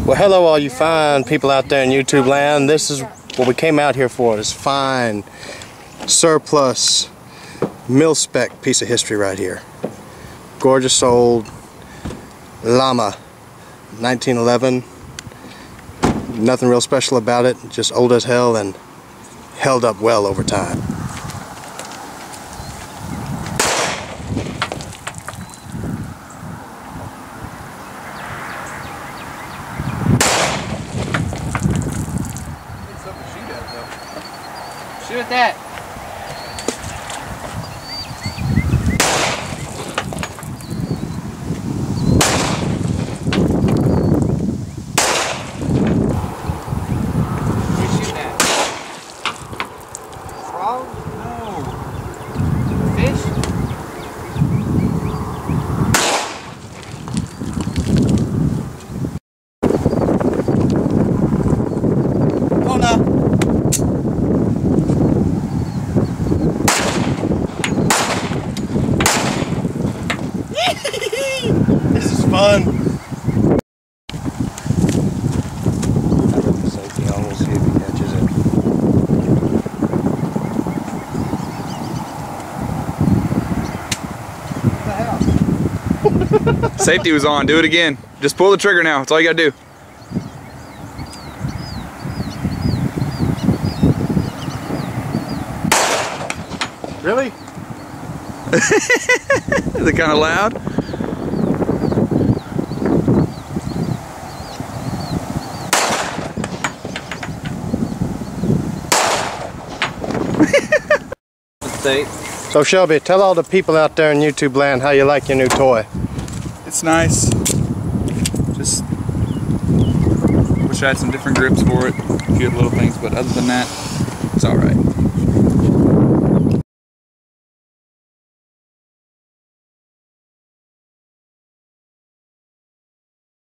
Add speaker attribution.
Speaker 1: Well, hello all you fine people out there in YouTube land. This is what we came out here for, this fine, surplus, mil-spec piece of history right here. Gorgeous old Llama, 1911. Nothing real special about it, just old as hell and held up well over time.
Speaker 2: Shoot at that. What are you shooting at? Frog? No. Fish? Oh no.
Speaker 1: This is fun. Safety on, we'll see if he catches it.
Speaker 2: What the hell?
Speaker 3: Safety was on. Do it again. Just pull the trigger now. That's all you gotta do.
Speaker 1: Really?
Speaker 3: Is it kind of loud?
Speaker 1: So Shelby, tell all the people out there in YouTube land how you like your new toy.
Speaker 3: It's nice. Just wish I had some different grips for it. A few little things, but other than that, it's alright.